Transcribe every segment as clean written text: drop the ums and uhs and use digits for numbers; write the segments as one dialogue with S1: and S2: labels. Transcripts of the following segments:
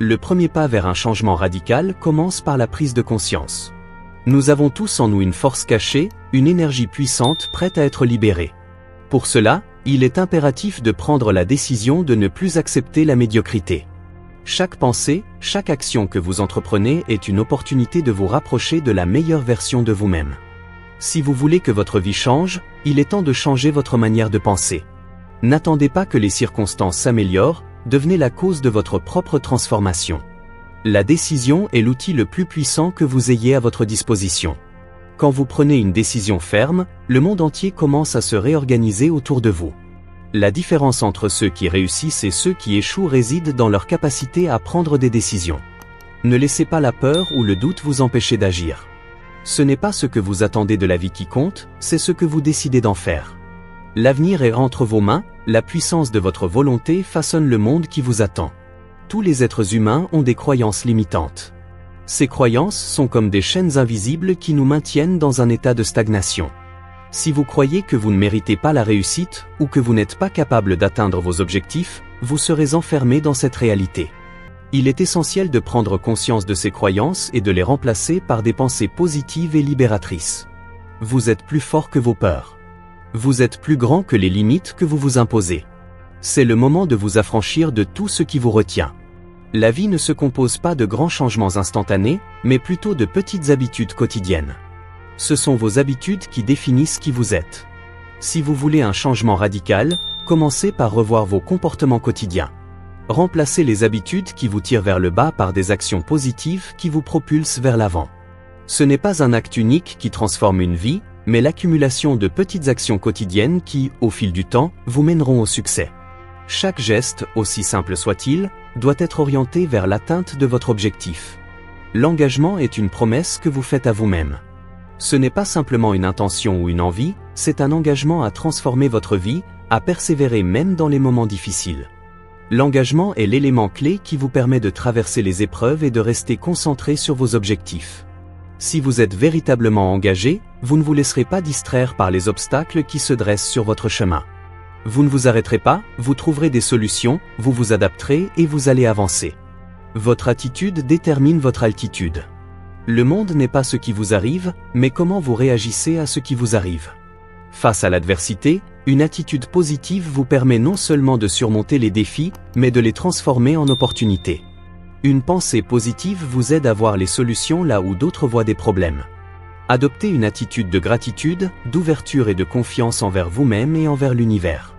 S1: Le premier pas vers un changement radical commence par la prise de conscience. Nous avons tous en nous une force cachée, une énergie puissante prête à être libérée. Pour cela, il est impératif de prendre la décision de ne plus accepter la médiocrité. Chaque pensée, chaque action que vous entreprenez est une opportunité de vous rapprocher de la meilleure version de vous-même. Si vous voulez que votre vie change, il est temps de changer votre manière de penser. N'attendez pas que les circonstances s'améliorent, devenez la cause de votre propre transformation. La décision est l'outil le plus puissant que vous ayez à votre disposition. Quand vous prenez une décision ferme, le monde entier commence à se réorganiser autour de vous. La différence entre ceux qui réussissent et ceux qui échouent réside dans leur capacité à prendre des décisions. Ne laissez pas la peur ou le doute vous empêcher d'agir. Ce n'est pas ce que vous attendez de la vie qui compte, c'est ce que vous décidez d'en faire. L'avenir est entre vos mains, la puissance de votre volonté façonne le monde qui vous attend. Tous les êtres humains ont des croyances limitantes. Ces croyances sont comme des chaînes invisibles qui nous maintiennent dans un état de stagnation. Si vous croyez que vous ne méritez pas la réussite ou que vous n'êtes pas capable d'atteindre vos objectifs, vous serez enfermé dans cette réalité. Il est essentiel de prendre conscience de ces croyances et de les remplacer par des pensées positives et libératrices. Vous êtes plus fort que vos peurs. Vous êtes plus grand que les limites que vous vous imposez. C'est le moment de vous affranchir de tout ce qui vous retient. La vie ne se compose pas de grands changements instantanés, mais plutôt de petites habitudes quotidiennes. Ce sont vos habitudes qui définissent qui vous êtes. Si vous voulez un changement radical, commencez par revoir vos comportements quotidiens. Remplacez les habitudes qui vous tirent vers le bas par des actions positives qui vous propulsent vers l'avant. Ce n'est pas un acte unique qui transforme une vie, mais l'accumulation de petites actions quotidiennes qui, au fil du temps, vous mèneront au succès. Chaque geste, aussi simple soit-il, doit être orienté vers l'atteinte de votre objectif. L'engagement est une promesse que vous faites à vous-même. Ce n'est pas simplement une intention ou une envie, c'est un engagement à transformer votre vie, à persévérer même dans les moments difficiles. L'engagement est l'élément clé qui vous permet de traverser les épreuves et de rester concentré sur vos objectifs. Si vous êtes véritablement engagé, vous ne vous laisserez pas distraire par les obstacles qui se dressent sur votre chemin. Vous ne vous arrêterez pas, vous trouverez des solutions, vous vous adapterez et vous allez avancer. Votre attitude détermine votre altitude. Le monde n'est pas ce qui vous arrive, mais comment vous réagissez à ce qui vous arrive. Face à l'adversité, une attitude positive vous permet non seulement de surmonter les défis, mais de les transformer en opportunités. Une pensée positive vous aide à voir les solutions là où d'autres voient des problèmes. Adoptez une attitude de gratitude, d'ouverture et de confiance envers vous-même et envers l'univers.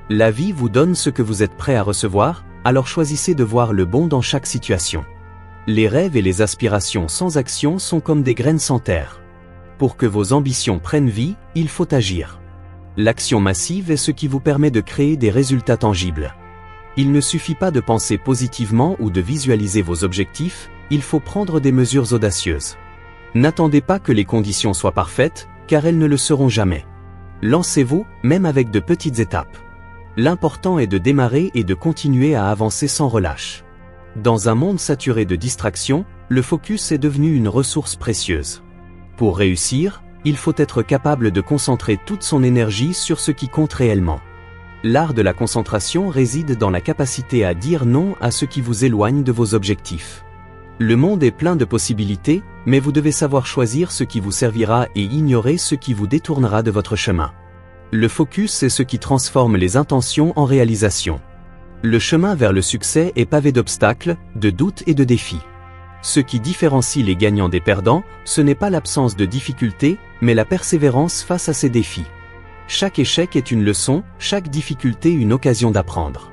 S1: La vie vous donne ce que vous êtes prêt à recevoir, alors choisissez de voir le bon dans chaque situation. Les rêves et les aspirations sans action sont comme des graines sans terre. Pour que vos ambitions prennent vie, il faut agir. L'action massive est ce qui vous permet de créer des résultats tangibles. Il ne suffit pas de penser positivement ou de visualiser vos objectifs, il faut prendre des mesures audacieuses. N'attendez pas que les conditions soient parfaites, car elles ne le seront jamais. Lancez-vous, même avec de petites étapes. L'important est de démarrer et de continuer à avancer sans relâche. Dans un monde saturé de distractions, le focus est devenu une ressource précieuse. Pour réussir, il faut être capable de concentrer toute son énergie sur ce qui compte réellement. L'art de la concentration réside dans la capacité à dire non à ce qui vous éloigne de vos objectifs. Le monde est plein de possibilités, mais vous devez savoir choisir ce qui vous servira et ignorer ce qui vous détournera de votre chemin. Le focus est ce qui transforme les intentions en réalisation. Le chemin vers le succès est pavé d'obstacles, de doutes et de défis. Ce qui différencie les gagnants des perdants, ce n'est pas l'absence de difficultés, mais la persévérance face à ces défis. Chaque échec est une leçon, chaque difficulté une occasion d'apprendre.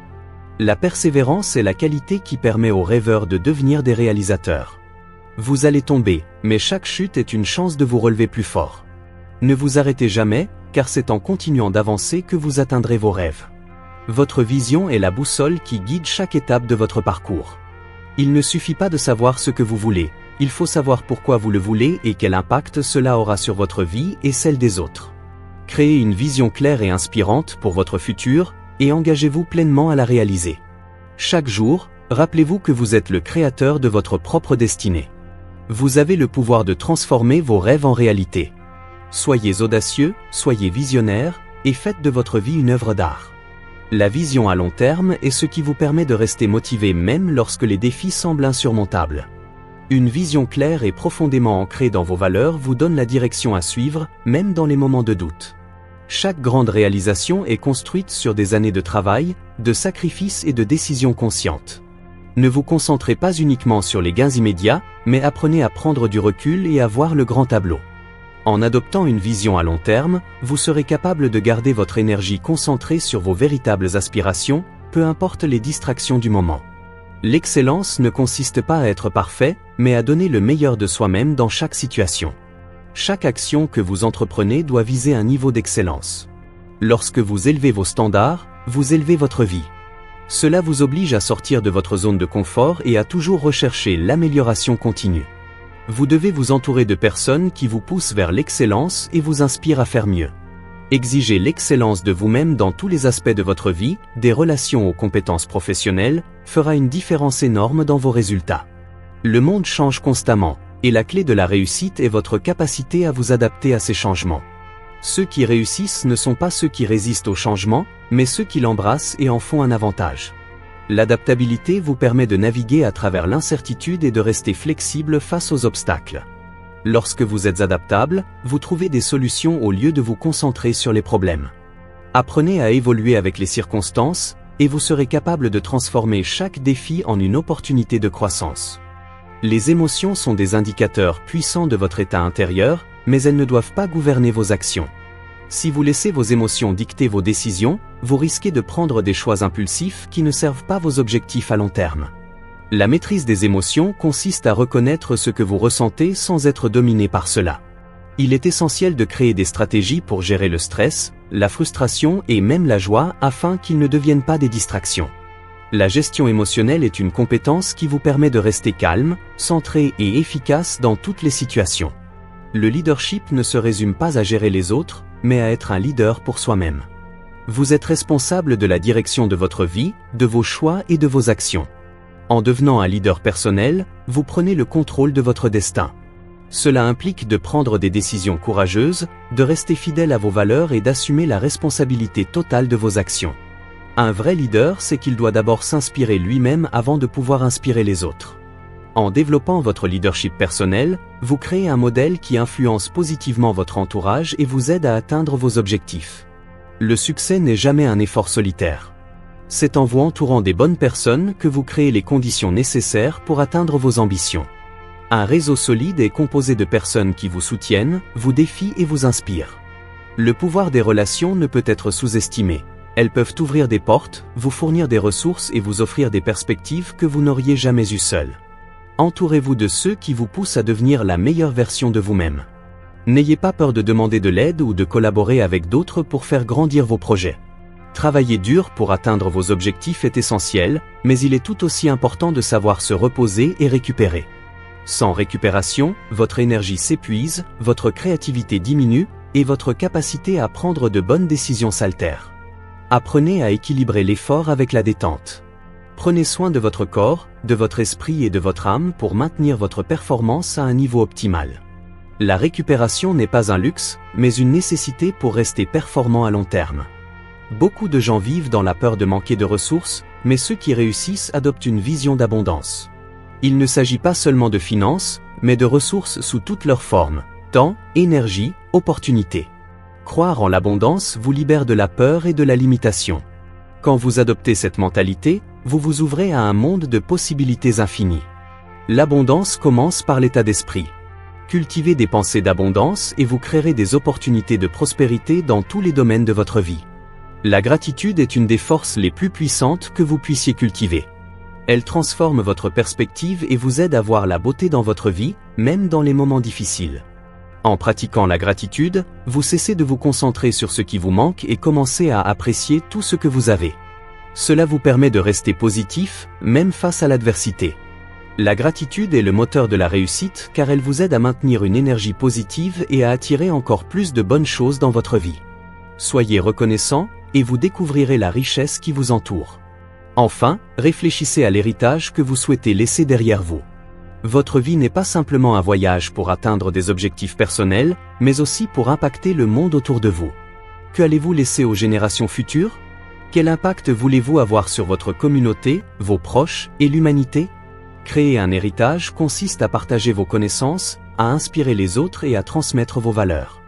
S1: La persévérance est la qualité qui permet aux rêveurs de devenir des réalisateurs. Vous allez tomber, mais chaque chute est une chance de vous relever plus fort. Ne vous arrêtez jamais, car c'est en continuant d'avancer que vous atteindrez vos rêves. Votre vision est la boussole qui guide chaque étape de votre parcours. Il ne suffit pas de savoir ce que vous voulez, il faut savoir pourquoi vous le voulez et quel impact cela aura sur votre vie et celle des autres. Créez une vision claire et inspirante pour votre futur, et engagez-vous pleinement à la réaliser. Chaque jour, rappelez-vous que vous êtes le créateur de votre propre destinée. Vous avez le pouvoir de transformer vos rêves en réalité. Soyez audacieux, soyez visionnaire, et faites de votre vie une œuvre d'art. La vision à long terme est ce qui vous permet de rester motivé même lorsque les défis semblent insurmontables. Une vision claire et profondément ancrée dans vos valeurs vous donne la direction à suivre, même dans les moments de doute. Chaque grande réalisation est construite sur des années de travail, de sacrifices et de décisions conscientes. Ne vous concentrez pas uniquement sur les gains immédiats, mais apprenez à prendre du recul et à voir le grand tableau. En adoptant une vision à long terme, vous serez capable de garder votre énergie concentrée sur vos véritables aspirations, peu importe les distractions du moment. L'excellence ne consiste pas à être parfait, mais à donner le meilleur de soi-même dans chaque situation. Chaque action que vous entreprenez doit viser un niveau d'excellence. Lorsque vous élevez vos standards, vous élevez votre vie. Cela vous oblige à sortir de votre zone de confort et à toujours rechercher l'amélioration continue. Vous devez vous entourer de personnes qui vous poussent vers l'excellence et vous inspirent à faire mieux. Exigez l'excellence de vous-même dans tous les aspects de votre vie, des relations aux compétences professionnelles, fera une différence énorme dans vos résultats. Le monde change constamment, et la clé de la réussite est votre capacité à vous adapter à ces changements. Ceux qui réussissent ne sont pas ceux qui résistent au changement, mais ceux qui l'embrassent et en font un avantage. L'adaptabilité vous permet de naviguer à travers l'incertitude et de rester flexible face aux obstacles. Lorsque vous êtes adaptable, vous trouvez des solutions au lieu de vous concentrer sur les problèmes. Apprenez à évoluer avec les circonstances, et vous serez capable de transformer chaque défi en une opportunité de croissance. Les émotions sont des indicateurs puissants de votre état intérieur, mais elles ne doivent pas gouverner vos actions. Si vous laissez vos émotions dicter vos décisions, vous risquez de prendre des choix impulsifs qui ne servent pas vos objectifs à long terme. La maîtrise des émotions consiste à reconnaître ce que vous ressentez sans être dominé par cela. Il est essentiel de créer des stratégies pour gérer le stress, la frustration et même la joie afin qu'ils ne deviennent pas des distractions. La gestion émotionnelle est une compétence qui vous permet de rester calme, centré et efficace dans toutes les situations. Le leadership ne se résume pas à gérer les autres, mais à être un leader pour soi-même. Vous êtes responsable de la direction de votre vie, de vos choix et de vos actions. En devenant un leader personnel, vous prenez le contrôle de votre destin. Cela implique de prendre des décisions courageuses, de rester fidèle à vos valeurs et d'assumer la responsabilité totale de vos actions. Un vrai leader sait qu'il doit d'abord s'inspirer lui-même avant de pouvoir inspirer les autres. En développant votre leadership personnel, vous créez un modèle qui influence positivement votre entourage et vous aide à atteindre vos objectifs. Le succès n'est jamais un effort solitaire. C'est en vous entourant des bonnes personnes que vous créez les conditions nécessaires pour atteindre vos ambitions. Un réseau solide est composé de personnes qui vous soutiennent, vous défient et vous inspirent. Le pouvoir des relations ne peut être sous-estimé. Elles peuvent ouvrir des portes, vous fournir des ressources et vous offrir des perspectives que vous n'auriez jamais eues seul. Entourez-vous de ceux qui vous poussent à devenir la meilleure version de vous-même. N'ayez pas peur de demander de l'aide ou de collaborer avec d'autres pour faire grandir vos projets. Travailler dur pour atteindre vos objectifs est essentiel, mais il est tout aussi important de savoir se reposer et récupérer. Sans récupération, votre énergie s'épuise, votre créativité diminue, et votre capacité à prendre de bonnes décisions s'altère. Apprenez à équilibrer l'effort avec la détente. Prenez soin de votre corps, de votre esprit et de votre âme pour maintenir votre performance à un niveau optimal. La récupération n'est pas un luxe, mais une nécessité pour rester performant à long terme. Beaucoup de gens vivent dans la peur de manquer de ressources, mais ceux qui réussissent adoptent une vision d'abondance. Il ne s'agit pas seulement de finances, mais de ressources sous toutes leurs formes, temps, énergie, opportunités. Croire en l'abondance vous libère de la peur et de la limitation. Quand vous adoptez cette mentalité, vous vous ouvrez à un monde de possibilités infinies. L'abondance commence par l'état d'esprit. Cultivez des pensées d'abondance et vous créerez des opportunités de prospérité dans tous les domaines de votre vie. La gratitude est une des forces les plus puissantes que vous puissiez cultiver. Elle transforme votre perspective et vous aide à voir la beauté dans votre vie, même dans les moments difficiles. En pratiquant la gratitude, vous cessez de vous concentrer sur ce qui vous manque et commencez à apprécier tout ce que vous avez. Cela vous permet de rester positif, même face à l'adversité. La gratitude est le moteur de la réussite car elle vous aide à maintenir une énergie positive et à attirer encore plus de bonnes choses dans votre vie. Soyez reconnaissant, et vous découvrirez la richesse qui vous entoure. Enfin, réfléchissez à l'héritage que vous souhaitez laisser derrière vous. Votre vie n'est pas simplement un voyage pour atteindre des objectifs personnels, mais aussi pour impacter le monde autour de vous. Que allez-vous laisser aux générations futures ? Quel impact voulez-vous avoir sur votre communauté, vos proches et l'humanité? Créer un héritage consiste à partager vos connaissances, à inspirer les autres et à transmettre vos valeurs.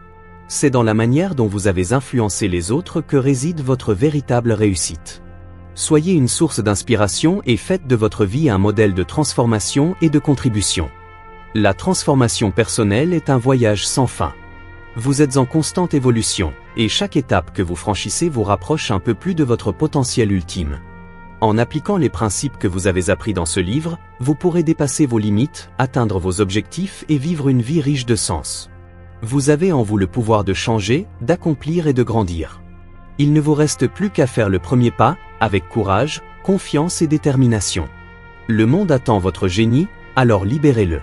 S1: C'est dans la manière dont vous avez influencé les autres que réside votre véritable réussite. Soyez une source d'inspiration et faites de votre vie un modèle de transformation et de contribution. La transformation personnelle est un voyage sans fin. Vous êtes en constante évolution, et chaque étape que vous franchissez vous rapproche un peu plus de votre potentiel ultime. En appliquant les principes que vous avez appris dans ce livre, vous pourrez dépasser vos limites, atteindre vos objectifs et vivre une vie riche de sens. Vous avez en vous le pouvoir de changer, d'accomplir et de grandir. Il ne vous reste plus qu'à faire le premier pas, avec courage, confiance et détermination. Le monde attend votre génie, alors libérez-le.